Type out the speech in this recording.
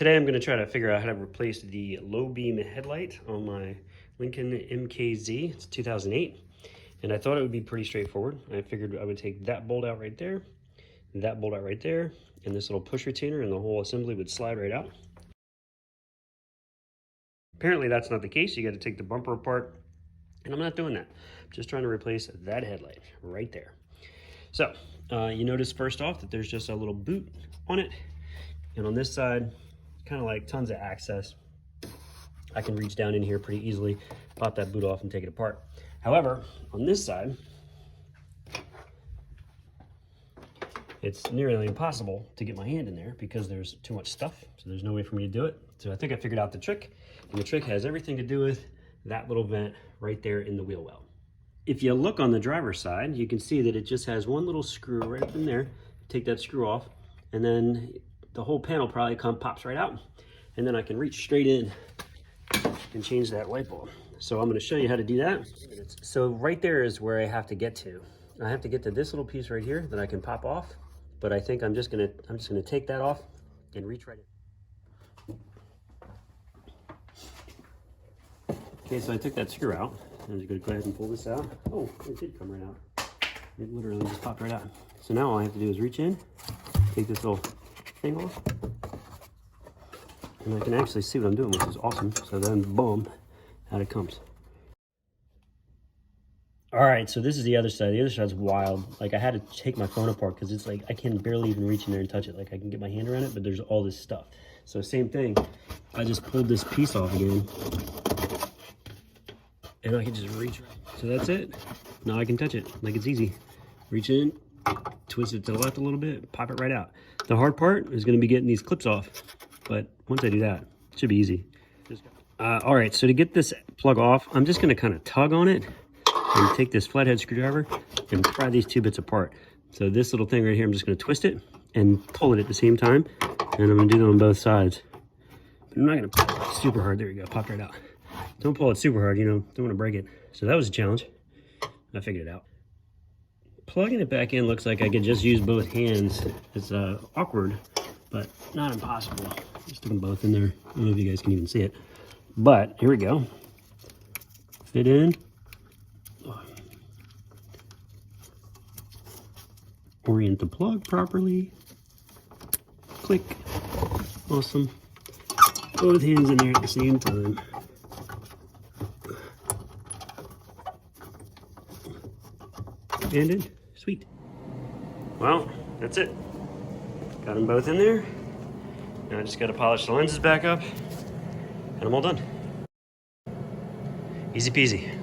Today I'm going to try to figure out how to replace the low beam headlight on my Lincoln MKZ. It's 2008, and I thought it would be pretty straightforward. I figured I would take that bolt out right there, that bolt out right there, and this little push retainer, and the whole assembly would slide right out. Apparently that's not the case. You got to take the bumper apart, and I'm not doing that. I'm just trying to replace that headlight right there. So you notice first off that there's just a little boot on it, and on this side, kind of like tons of access. I can reach down in here pretty easily, pop that boot off and take it apart. However, on this side, it's nearly impossible to get my hand in there because there's too much stuff, so there's no way for me to do it. So I think I figured out the trick, and the trick has everything to do with that little vent right there in the wheel well. If you look on the driver's side, you can see that it just has one little screw right up in there. Take that screw off, and then the whole panel probably pops right out, and then I can reach straight in and change that light bulb. So I'm going to show you how to do that. So right there is where I have to get to. I have to get to this little piece right here that I can pop off, but I think I'm just gonna take that off and reach right in. Okay, so I took that screw out. I'm just gonna go ahead and pull this out. Oh, it did come right out. It literally just popped right out. So now all I have to do is reach in, take this little thing off, and I can actually see what I'm doing, which is awesome. So then boom, out it comes. All right, so this is the other side. The other side's wild. Like, I had to take my phone apart because it's like I can barely even reach in there and touch it. Like, I can get my hand around it, but there's all this stuff. So same thing, I just pulled this piece off again, and I can just reach. So that's it. Now I can touch it. Like, it's easy. Reach in, twist it to the left a little bit, pop it right out. The hard part is going to be getting these clips off, but once I do that, it should be easy. All right, so to get this plug off, I'm just going to kind of tug on it and take this flathead screwdriver and pry these two bits apart. So this little thing right here, I'm just going to twist it and pull it at the same time, and I'm going to do that on both sides. But I'm not going to pull it super hard. There you go, popped right out. Don't pull it super hard, you know, don't want to break it. So that was a challenge. I figured it out. Plugging it back in looks like I could just use both hands. It's awkward, but not impossible. Just stick them both in there. I don't know if you guys can even see it, but here we go. Fit in. Orient the plug properly. Click. Awesome. Both hands in there at the same time. And in. Sweet. Well, that's it. Got them both in there. Now I just got to polish the lenses back up, and I'm all done. Easy peasy.